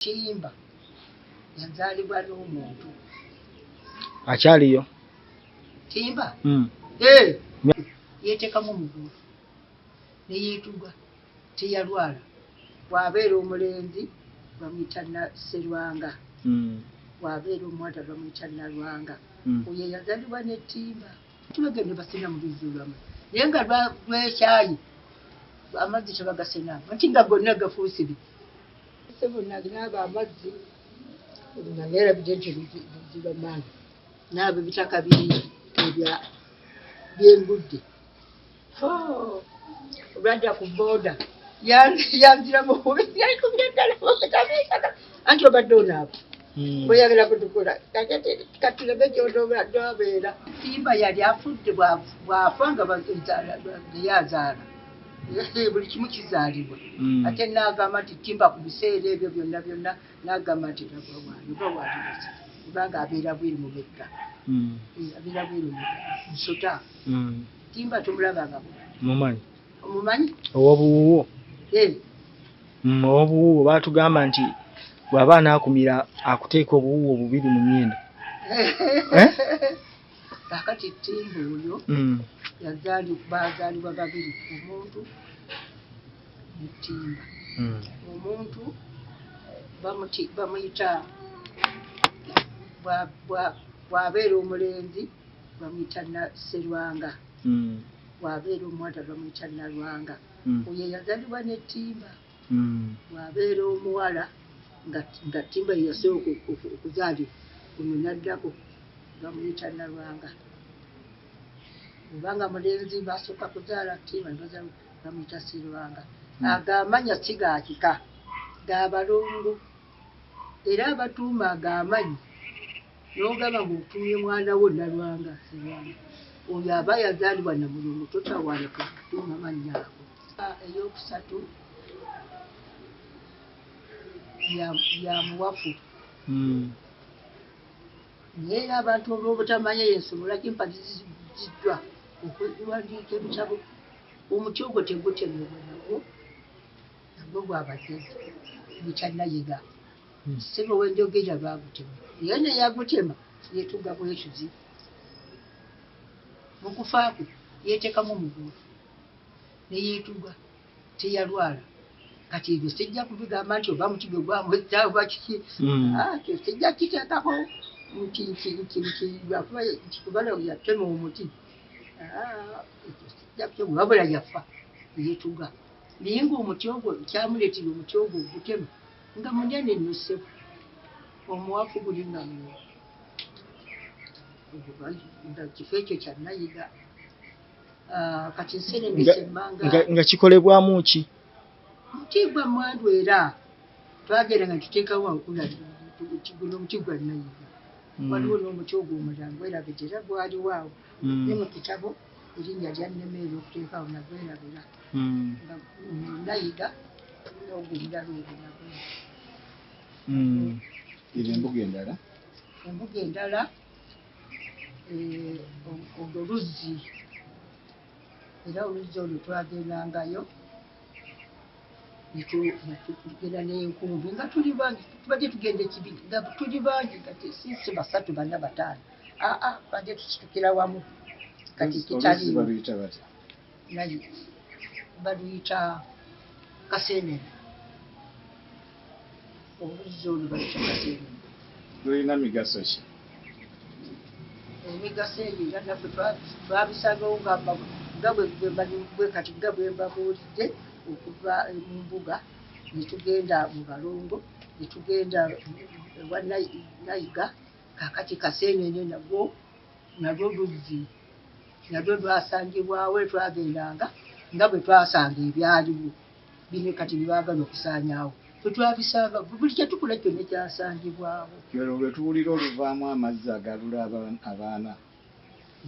Timba yazalibwa n'omuntu akyaliyo Timba yeteekamu omugulu ne yeetuga teyalwala bw'abeera omulenzi bamuyita Sserwanga bw'abeera omuwala bamuyita Nalwanga oyo yazalibwa n'ettimba tubagende basena mu luzzi lwammwe naye nga lwekyayi amazzi tebagasenamu anti nga gonna gafuusire bonna naaba amazzi nga neerabidde nti luziba mangi naaba ebitaka biri byengudde olwadda ku booda yanziramu yalikubyeddala anti obadde onaaba oyagala kutukola katulabe gy'obeera Timba yali afudde bw'afa nga yazaala buli kimu kizaalibwa ate n'agamba nti Timba ku biseera ebyo byonna n'agamba nti kubanga abeera bweru mubekka abeera bweru musota Timba tumulabanga mumanyi omumanyi owobuwuwo owobuwuwo baatugamba nti bw'aba anaakumira akuteeka obuwuwo bubiri mu nnyindo kakati Timba oyo bazaalibwa babiri omuntu ne Timba omuntu bamuyita bw'abeera omulenzi bamuyita Sserwanga bw'abeera omuwala bamuyita Nalwanga oyo yazaalibwa n'ettimba bw'abeera omuwala nga Timba yeyasooka okuzaalibwa ono naddako bamuyita Nalwanga obanga mulenzi basooka kuzaala Timba bamuyita Sserwanga agamanya si ga kika ga balongo era abatuuma agamanyi n'ogamba ng'otumye mwana wo Nalwanga Sserwanga oyo aba yazaalibwa na mulongo totawaana kutuuma mannya ago eyokusatu ya muwafu naye era abantu olw'obutamanya y'ensonga lwaki mpaziziddwa okuwandiika ebitabo omuti ogwo tegutemebwa nagwo gwabadde gutanayiga ssebo wenjogera baagutema naye neyagutema yeetuga bwetuzi mu kufaaku yeeteekamu omugulu ne yeetuga teyalwala kati ebyo sijja kubigamba nti oba muti gwe gwamwetta oba kiki sijja kiteekako nti kubala yatema omuti wabula yafa yeetuga naye ng'omuti ogwo kyamuleetera omuti ogwo ogutema nga munene nnyo ssebo omuwafu guli nga kifo ekyo kyanayiga kati nserengese emmanga nga kikolebwamu ki muti gwa mwandu era twagenda nga tuteekawo wankula guno omuti gwa nayiga waliwo n'omuti ogwo omulala gwerabira era gwaliwo awo ne mu kitabo erinnya lyannemeera okuteekawo nagwerabira nga nayiga n'ogwo omulala ogwo nagwe embuga endala olwo luzzi era oluzzi olwo twagendangayo netugenda n'enkumbi nga tuli bangi tubadde tugenda ekibiga nga tuli bangi kati si basatu bana bataano badde tusitukira wamu kati kitali baluyita Kaseenene oluzzi olwo baluyita Kaseenene lulina migaso ki emigaso egyo era naffe twabisangawo bwe kati nga bwe mbabuulidde okuva mu mbuga ne tugenda mu balongo ne tugenda ewa nayiga kakati Kaseenene nalwo luzzi nalwo lwasangibwawo twagendanga nga bwe twasanga ebyaliwo bino kati byebaagala okusaanyaawo twabisanga buli kyetukula kyonna kyasangibwawo olwo lwe tuwulira oluvaamu amazzi agalula abaana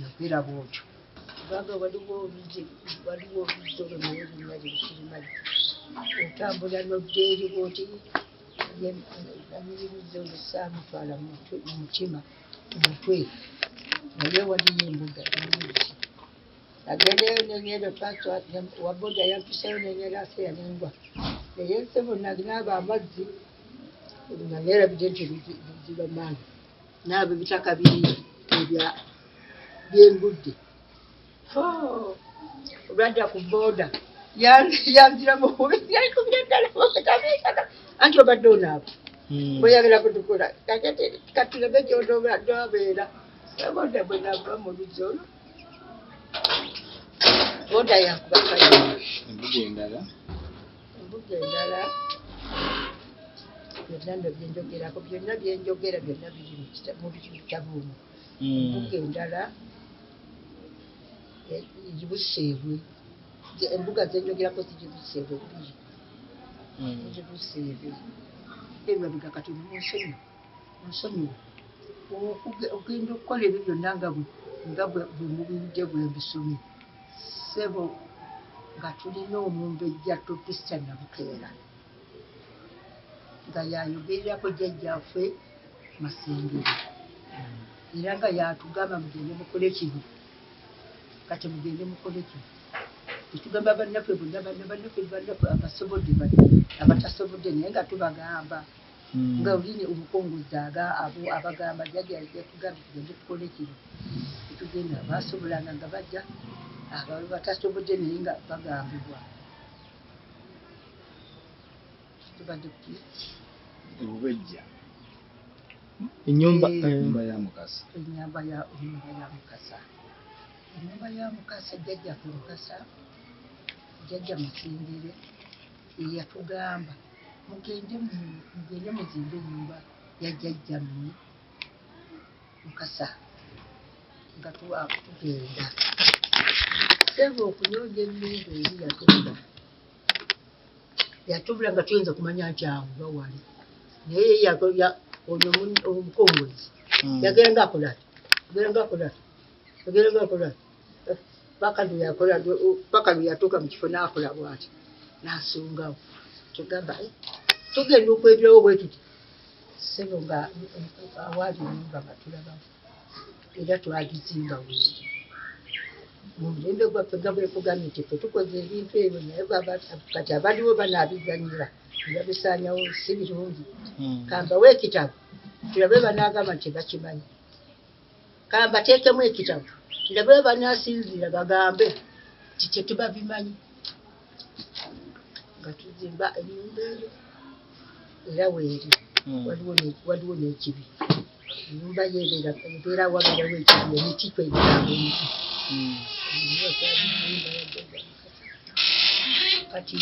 yakwera bwotyo kubanga waliwo oluzzi olwo naye lulina lirukirimanyi otambula noddeeri bwoti anyiririza olusaamutwala mu mutima omutwe naye waliyo embuga nyingi agendeyo nenyero waboda yampisayo nenyera ase yanengwa naye nsebo naaba amazzi naera bidenti biziba mani nabe bitaka biri ebya byengudde obadda ku boda yanzira mu yali kubyendala mukitabeka anti obadde onaabo bweyagala kutukola katulabe gyodobabeera boda bwe nava mu luzolo boda yakubakayo embuga endala byonna byenjogerako byonna byenjogera byonna biri mu kitabuumu embuga endala zibuseebwe embuga zenjogerako zigibuseebwe bbiri zibuseebwe emabega kati munsonyiwe ogenda okukola ebyo byonna nga bwe mubiwudde bwe mbisomye ssebo nga tulina omumbejja Topista Nabukeera nga yayogererako jjajjaffe Masengere era nga yatugamba mugende mukole kino kati mugende mukole kino tetugamba bannaffe bonna bannaffe abasobodde abatasobodde naye nga tubagamba nga olini omukongozi abagamba jjajja yatugamba tugende tukole kino tetugenda abasobolanga nga bajja abo batasobodde naye nga bagambibwa tubadde ebubejja ennyumba ya Mukasa ennyumba ya Mukasa jjajjaffe Mukasa jjajja Masengere yatugamba mugende muzimbe ennyumba ya jjajjammwe Mukasa nga tugenda sebo okunyonja ennyumba eri yatubula nga tuyinza kumanya nti awo bawali naye ono omukongozi yagenda akola paka lwe yatuuka mu kifo n'akola bw'ati n'asungawo tugamba tugenda okwebirawo bwe tuti sebo nga awaali ennyumba nga tulabawo era twagizimba bulungi mu mulembe gwaffe nga bwekugambye nti ffe tukoze ebintu ebyo naye kati abaliwo banaabiganyira nga bisaanyawo si birungi kambawo ekitabo tulabe banaagamba nti bakimanyi kambateekemu ekitabo tulabe banaasinziira bagambe nti tetubabimanyi nga tuzimba ennyumba eyo era weeri waliwo n'ekibi ennyumba yo ebeera wabirawo ekibi emiti twegiranga emiti kati